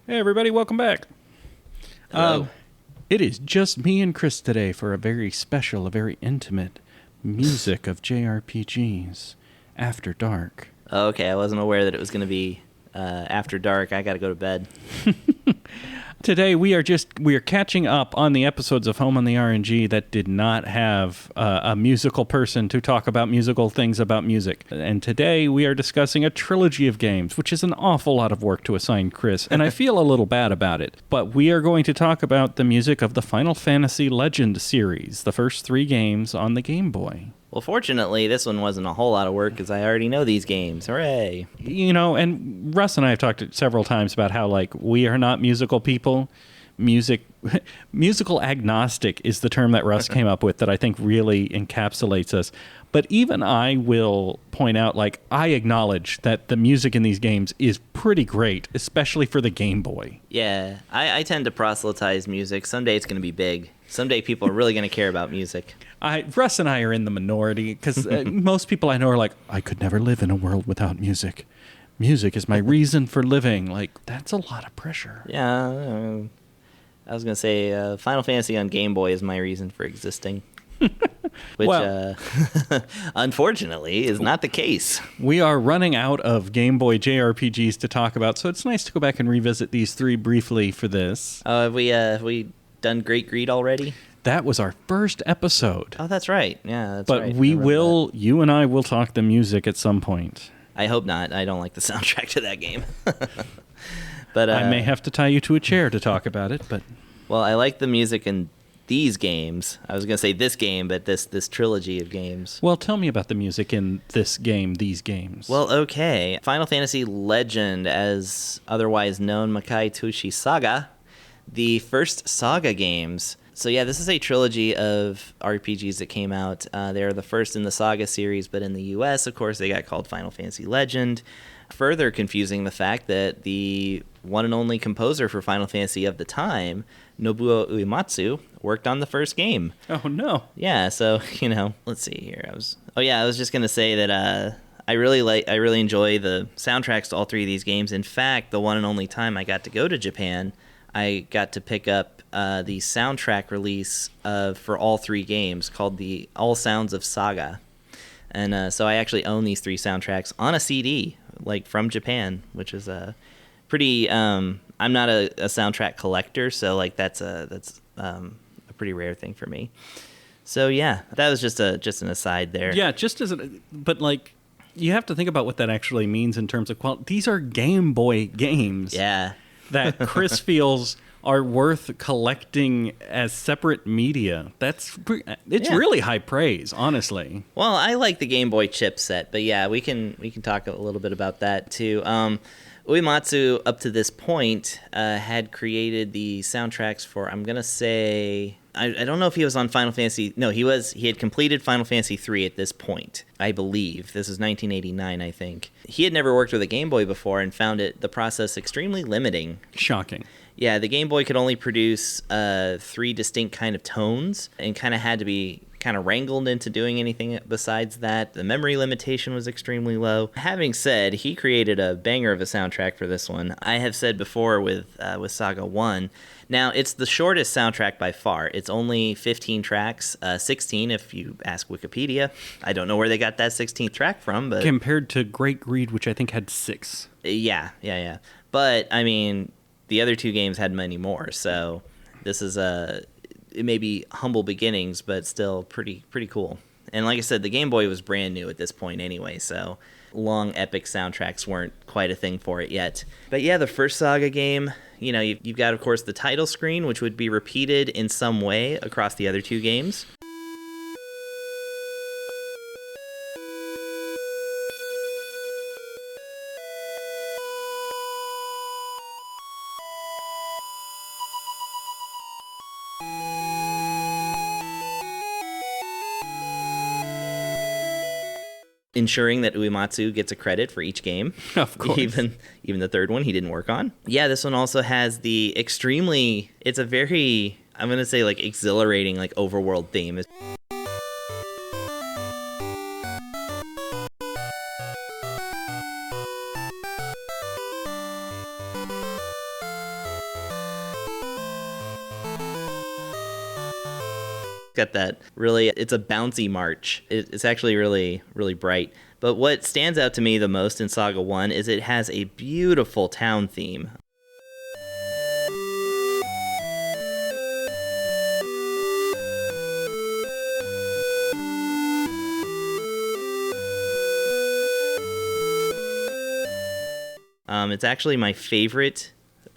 Hey, everybody, welcome back. Hello. It is just me and Chris today for a very special, a very intimate music of JRPGs After Dark. Okay, I wasn't aware that it was going to be after dark. I got to go to bed. Today we are catching up on the episodes of Home on the RNG that did not have a musical person to talk about musical things about music. And today we are discussing a trilogy of games, which is an awful lot of work to assign Chris, and I feel a little bad about it. But we are going to talk about the music of the Final Fantasy Legend series, the first 3 games on the Game Boy. Well, fortunately, this one wasn't a whole lot of work because I already know these games. Hooray. You know, and Russ and I have talked several times about how, like, we are not musical people. Musical agnostic is the term that Russ came up with that I think really encapsulates us. But even I will point out, like, I acknowledge that the music in these games is pretty great, especially for the Game Boy. Yeah, I tend to proselytize music. Someday it's going to be big. Someday people are really going to care about music. Russ and I are in the minority because most people I know are like, I could never live in a world without music. Music is my reason for living. Like, that's a lot of pressure. Yeah, I was going to say Final Fantasy on Game Boy is my reason for existing. Which, unfortunately, is not the case. We are running out of Game Boy JRPGs to talk about, so it's nice to go back and revisit these 3 briefly for this. Have we done Great Greed already? That was our first episode. Oh, that's right. Yeah, that's but right. You and I will talk the music at some point. I hope not. I don't like the soundtrack to that game. But I may have to tie you to a chair to talk about it, but... Well, I like the music in these games. I was going to say this game, but this trilogy of games. Well, tell me about the music in this game, these games. Well, okay. Final Fantasy Legend, as otherwise known, Makai Tushi Saga, the first Saga games. So yeah, this is a trilogy of RPGs that came out. They're the first in the Saga series, but in the US, of course, they got called Final Fantasy Legend. Further confusing the fact that the one and only composer for Final Fantasy of the time, Nobuo Uematsu, worked on the first game. Oh, no. Yeah, so, let's see here. I was just going to say that I really enjoy the soundtracks to all 3 of these games. In fact, the one and only time I got to go to Japan, I got to pick up the soundtrack release for all 3 games called the All Sounds of Saga. And so I actually own these 3 soundtracks on a CD, like from Japan, which is a pretty... I'm not a soundtrack collector, so like that's a pretty rare thing for me. So yeah, that was just an aside there. Yeah, but like, you have to think about what that actually means in terms of quality. These are Game Boy games. Yeah. That Chris feels are worth collecting as separate media. It's really high praise, honestly. Well, I like the Game Boy chipset, but yeah, we can talk a little bit about that too. Uematsu, up to this point, had created the soundtracks for, I'm gonna say, I don't know if he was on Final Fantasy. No, he had completed Final Fantasy 3 at this point, I believe. This is 1989, I think. He had never worked with a Game Boy before and found the process extremely limiting. Shocking. Yeah, the Game Boy could only produce 3 distinct kind of tones and kind of had to be kind of wrangled into doing anything besides that. The memory limitation was extremely low. Having said, he created a banger of a soundtrack for this one. I have said before with Saga 1. Now, it's the shortest soundtrack by far. It's only 15 tracks, 16 if you ask Wikipedia. I don't know where they got that 16th track from, but... Compared to Great Greed, which I think had 6. Yeah. But, I mean, the other 2 games had many more, so this is it may be humble beginnings, but still pretty cool. And like I said, the Game Boy was brand new at this point anyway, so long epic soundtracks weren't quite a thing for it yet. But yeah, the first Saga game, you've got, of course, the title screen, which would be repeated in some way across the other 2 games. Ensuring that Uematsu gets a credit for each game. Of course. Even the third one he didn't work on. Yeah, this one also has it's a very, I'm going to say, like, exhilarating, like, overworld theme. got that really, it's a bouncy march. It's actually really, really bright. But what stands out to me the most in Saga 1 is it has a beautiful town theme. It's actually my favorite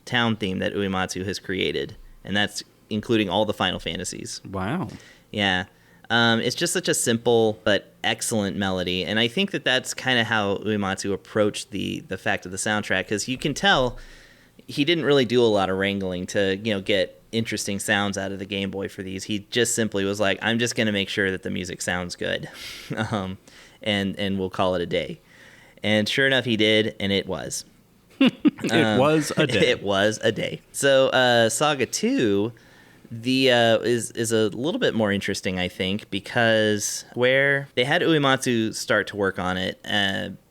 town theme that Uematsu has created, and that's including all the Final Fantasies. Wow. Yeah. It's just such a simple but excellent melody, and I think that that's kind of how Uematsu approached the fact of the soundtrack, because you can tell he didn't really do a lot of wrangling to get interesting sounds out of the Game Boy for these. He just simply was like, I'm just going to make sure that the music sounds good, and we'll call it a day. And sure enough, he did, and it was. It was a day. It was a day. So Saga 2 is a little bit more interesting, I think, because where they had Uematsu start to work on it,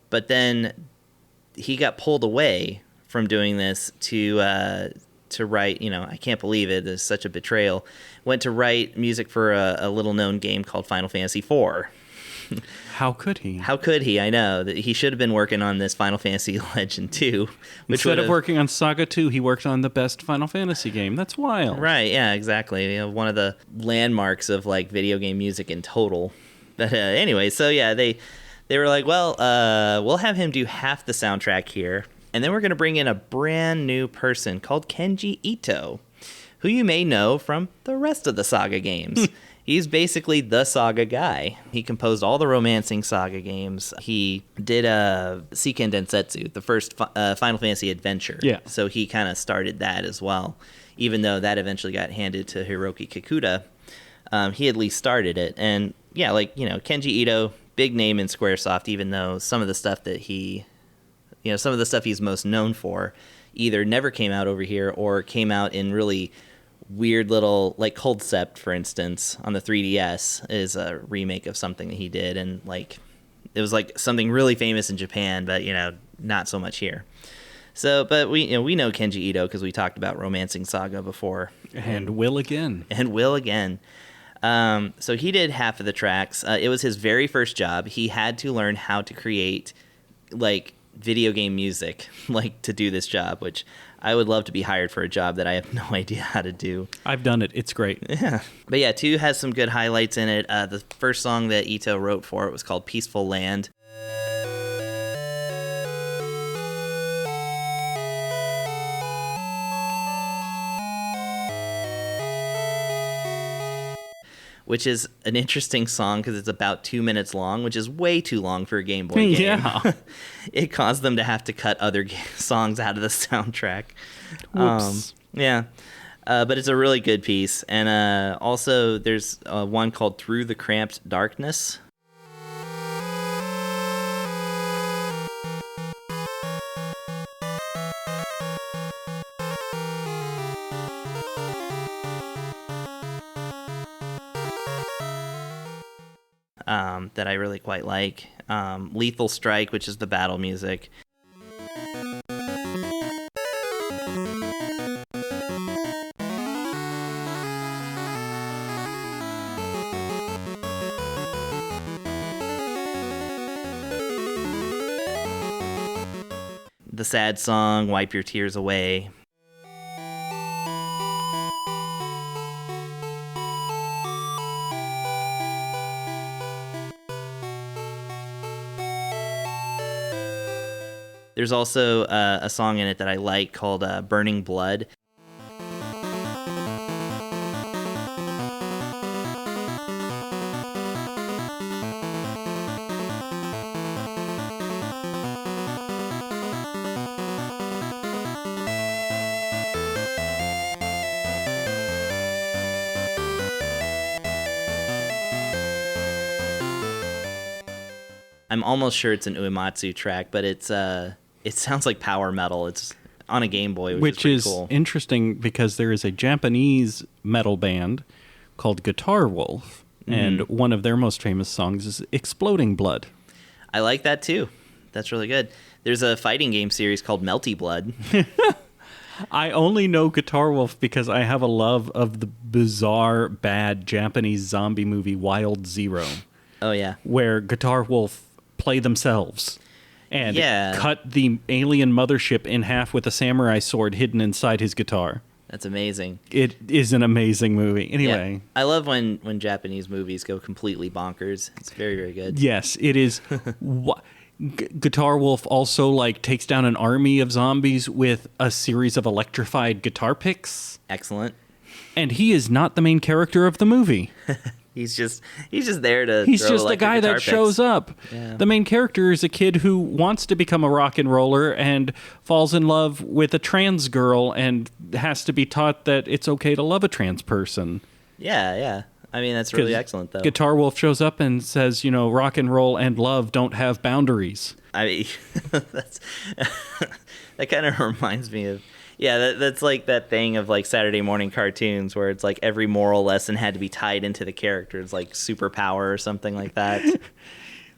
but then he got pulled away from doing this to write, I can't believe it, it's such a betrayal, went to write music for a little-known game called Final Fantasy IV. How could he? How could he? I know. That he should have been working on this Final Fantasy Legend 2. Instead of working on Saga 2, he worked on the best Final Fantasy game. That's wild. Right, yeah, exactly. One of the landmarks of video game music in total. But anyway, so yeah, they were like, well, we'll have him do half the soundtrack here, and then we're going to bring in a brand new person called Kenji Ito, who you may know from the rest of the Saga games. He's basically the Saga guy. He composed all the Romancing Saga games. He did Seiken Densetsu, the first Final Fantasy adventure. Yeah. So he kind of started that as well. Even though that eventually got handed to Hiroki Kikuta, he at least started it. And yeah, Kenji Ito, big name in Squaresoft, even though some of the stuff that some of the stuff he's most known for either never came out over here or came out in really weird little, like Coldcept, for instance, on the 3DS is a remake of something that he did, and it was something really famous in Japan, but not so much here. So, but we know Kenji Ito because we talked about Romancing Saga before, and will again. So he did half of the tracks. It was his very first job. He had to learn how to create video game music to do this job, which I would love to be hired for a job that I have no idea how to do. I've done it. It's great. Yeah. But yeah, 2 has some good highlights in it. The first song that Ito wrote for it was called Peaceful Land. Which is an interesting song because it's about 2 minutes long, which is way too long for a Game Boy game. Yeah. It caused them to have to cut other songs out of the soundtrack. Whoops. Yeah. But it's a really good piece. And also there's one called Through the Cramped Darkness. That I really quite like. Lethal Strike, which is the battle music. The sad song, Wipe Your Tears Away. There's also a song in it that I like called Burning Blood. I'm almost sure it's an Uematsu track, but it sounds like power metal. It's on a Game Boy, which is pretty cool. Interesting because there is a Japanese metal band called Guitar Wolf, and one of their most famous songs is Exploding Blood. I like that too. That's really good. There's a fighting game series called Melty Blood. I only know Guitar Wolf because I have a love of the bizarre, bad Japanese zombie movie Wild Zero, Oh yeah. where Guitar Wolf play themselves and Yeah. cut the alien mothership in half with a samurai sword hidden inside his guitar. That's amazing. It is an amazing movie. Anyway. Yeah. I love when Japanese movies go completely bonkers. It's very, very good. Yes, it is. Guitar Wolf also like takes down an army of zombies with a series of electrified guitar picks, Excellent. and he is not the main character of the movie. He's just there to. He's throw just the electric guy guitar that shows picks. up. Yeah. The main character is a kid who wants to become a rock and roller and falls in love with a trans girl and has to be taught that it's okay to love a trans person. Yeah, yeah. I mean, that's really 'Cause excellent, though. Guitar Wolf shows up and says, you know, rock and roll and love don't have boundaries. I mean, that's that kind of reminds me of. Yeah, that's like that thing of like Saturday morning cartoons where it's like every moral lesson had to be tied into the characters, like superpower or something like that.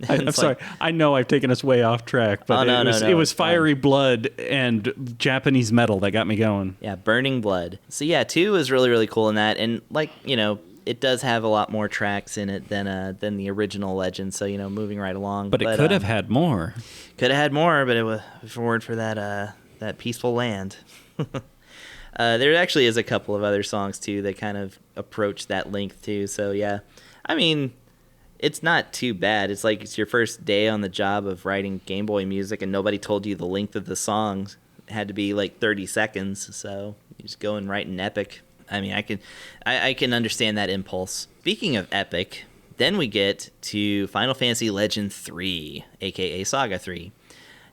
I'm sorry. I know I've taken us way off track, but Oh, it was it's fine. Fiery Blood and Japanese metal that got me going. Yeah, Burning Blood. So yeah, 2 is really, really cool in that, and like, you know, it does have a lot more tracks in it than the original Legend. So, you know, moving right along. But it could have had more. Could have had more, but it was forward for that peaceful land. There actually is a couple of other songs too that kind of approach that length too. So yeah, I mean, it's not too bad. It's like it's your first day on the job of writing Game Boy music, and nobody told you the length of the songs. It had to be like 30 seconds. So you just go and write an epic. I mean, I can understand that impulse. Speaking of epic, then we get to Final Fantasy Legend 3, aka Saga 3.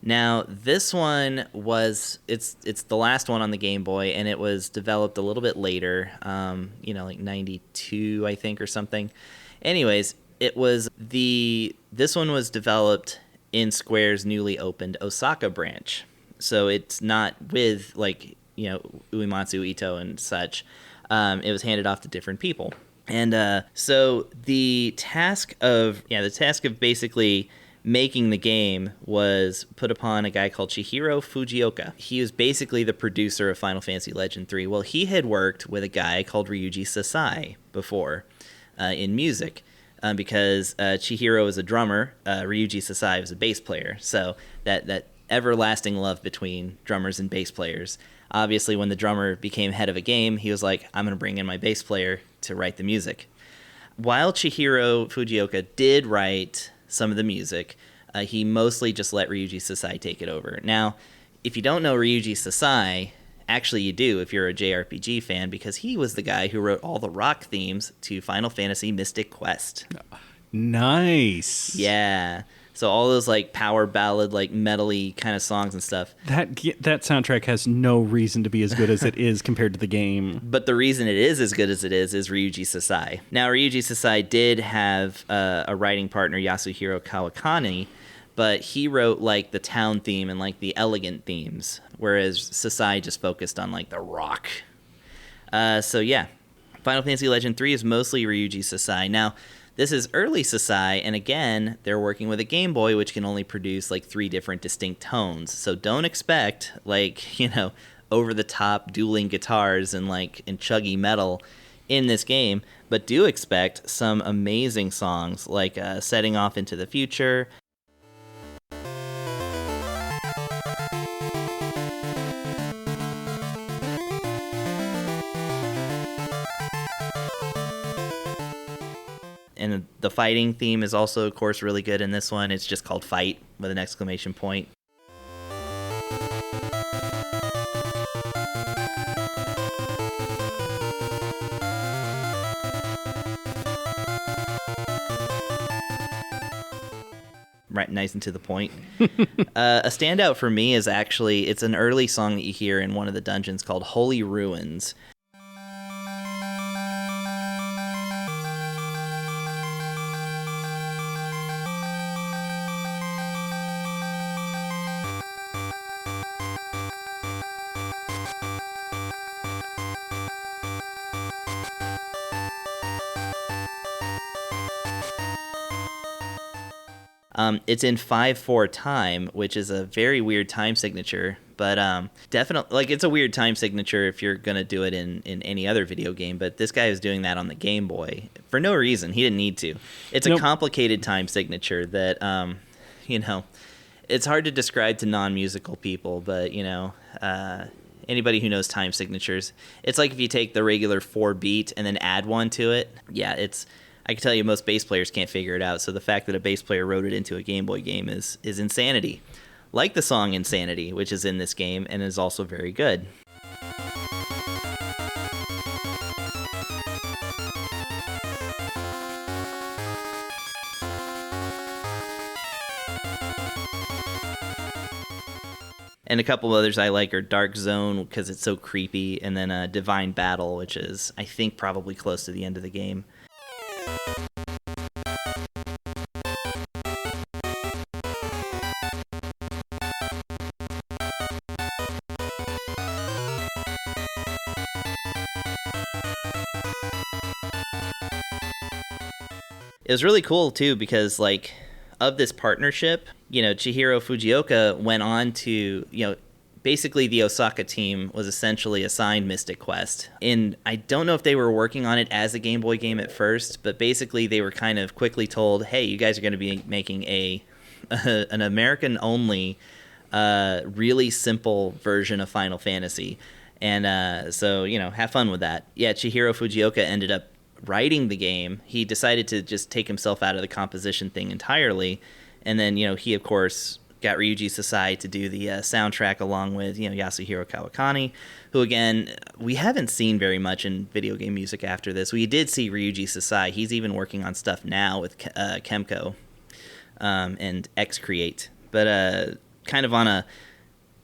Now, this one it's the last one on the Game Boy, and it was developed a little bit later, like 92, I think, or something. Anyways, this one was developed in Square's newly opened Osaka branch. So it's not with, like, you know, Uematsu, Ito, and such. It was handed off to different people. And so the task of basically making the game was put upon a guy called Chihiro Fujioka. He was basically the producer of Final Fantasy Legend 3. Well, he had worked with a guy called Ryuji Sasai before in music because Chihiro is a drummer, Ryuji Sasai was a bass player. So that everlasting love between drummers and bass players. Obviously, when the drummer became head of a game, he was like, I'm going to bring in my bass player to write the music. While Chihiro Fujioka did write some of the music, he mostly just let Ryuji Sasai take it over. Now, if you don't know Ryuji Sasai, actually you do if you're a JRPG fan, because he was the guy who wrote all the rock themes to Final Fantasy Mystic Quest. Nice. Yeah. So all those like power ballad, like metal-y kind of songs and stuff. That soundtrack has no reason to be as good as it is compared to the game. But the reason it is as good as it is Ryuji Sasai. Now, Ryuji Sasai did have a writing partner, Yasuhiro Kawakami, but he wrote like the town theme and like the elegant themes, whereas Sasai just focused on like the rock. So yeah, Final Fantasy Legend 3 is mostly Ryuji Sasai. Now, this is early Sasai, and again, they're working with a Game Boy, which can only produce like 3 different distinct tones. So don't expect like, you know, over-the-top dueling guitars and chuggy metal in this game, but do expect some amazing songs like Setting Off Into the Future. And the fighting theme is also, of course, really good in this one. It's just called Fight with an exclamation point. Right, nice and to the point. A standout for me is actually, it's an early song that you hear in one of the dungeons called Holy Ruins. It's in 5/4 time, which is a very weird time signature. But definitely, like, it's a weird time signature if you're going to do it in any other video game. But this guy is doing that on the Game Boy for no reason. He didn't need to. It's a complicated time signature that, it's hard to describe to non-musical people. But, anybody who knows time signatures, it's like if you take the regular 4-beat and then add one to it. Yeah, I can tell you most bass players can't figure it out. So the fact that a bass player wrote it into a Game Boy game is insanity. Like the song Insanity, which is in this game and is also very good. And a couple others I like are Dark Zone, because it's so creepy, and then Divine Battle, which is, I think, probably close to the end of the game. It was really cool, too, because, like, of this partnership, Chihiro Fujioka went on to, basically the Osaka team was essentially assigned Mystic Quest. And I don't know if they were working on it as a Game Boy game at first, but basically they were kind of quickly told, hey, you guys are going to be making an American-only, really simple version of Final Fantasy. And so, have fun with that. Yeah, Chihiro Fujioka ended up writing the game. He decided to just take himself out of the composition thing entirely, and then he of course got Ryuji Sasai to do the soundtrack along with Yasuhiro Kawakami, who again we haven't seen very much in video game music after this. We did see Ryuji Sasai. He's even working on stuff now with Kemco and X-Create, but kind of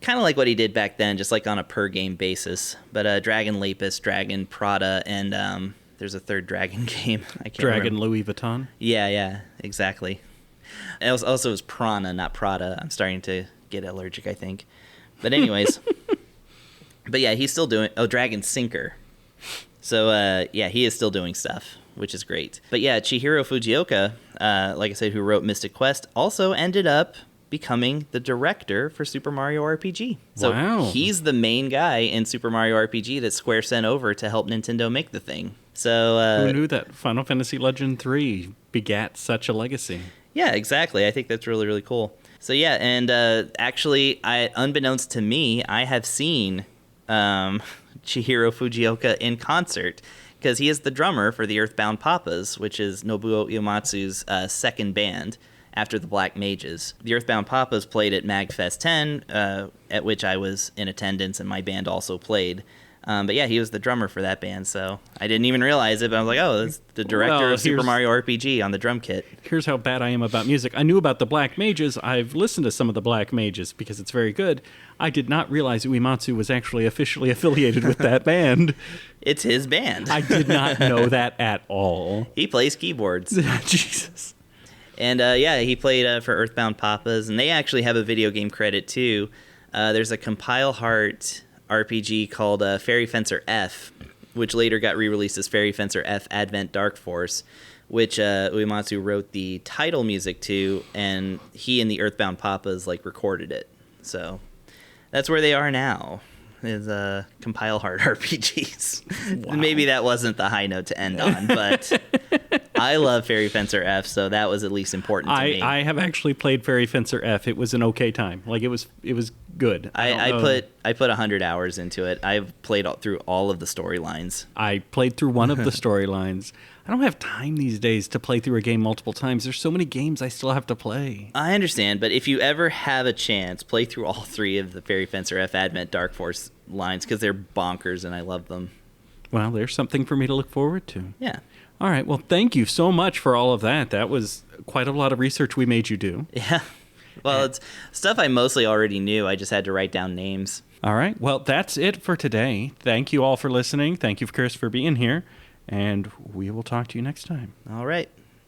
like what he did back then, just like on a per game basis. But Dragon Lapis, Dragon Prada, and there's a third Dragon game. I can't Dragon remember. Louis Vuitton? Yeah, exactly. It was Prana, not Prada. I'm starting to get allergic, I think. But anyways. But yeah, he's still doing... Oh, Dragon Sinker. So, he is still doing stuff, which is great. But yeah, Chihiro Fujioka, like I said, who wrote Mystic Quest, also ended up becoming the director for Super Mario RPG. So wow. He's the main guy in Super Mario RPG that Square sent over to help Nintendo make the thing. So who knew that Final Fantasy Legend 3 begat such a legacy? Yeah, exactly. I think that's really, really cool. So yeah, and actually, unbeknownst to me, I have seen Chihiro Fujioka in concert, because he is the drummer for the Earthbound Papas, which is Nobuo Uematsu's second band after the Black Mages. The Earthbound Papas played at MagFest 10, at which I was in attendance, and my band also played. But yeah, he was the drummer for that band, so I didn't even realize it, but I was like, oh, that's the director of Super Mario RPG on the drum kit. Here's how bad I am about music. I knew about the Black Mages. I've listened to some of the Black Mages because it's very good. I did not realize Uematsu was actually officially affiliated with that band. It's his band. I did not know that at all. He plays keyboards. Jesus. And he played for Earthbound Papas, and they actually have a video game credit too. There's a Compile Heart RPG called Fairy Fencer F, which later got re-released as Fairy Fencer F Advent Dark Force, which Uematsu wrote the title music to, and he and the Earthbound Papas recorded it. So that's where they are now, is Compile Heart RPGs. Wow. Maybe that wasn't the high note to end on, but I love Fairy Fencer F, so that was at least important to me. I have actually played Fairy Fencer F. It was an okay time. It was good. I put 100 hours into it. I've played through all of the storylines. I played through one of the storylines. I don't have time these days to play through a game multiple times. There's so many games I still have to play. I understand, but if you ever have a chance, play through all 3 of the Fairy Fencer F Advent Dark Force lines, because they're bonkers and I love them. Well, there's something for me to look forward to. Yeah. All right. Well, thank you so much for all of that. That was quite a lot of research we made you do. Yeah. Well, it's stuff I mostly already knew. I just had to write down names. All right. Well, that's it for today. Thank you all for listening. Thank you, Chris, for being here. And we will talk to you next time. All right.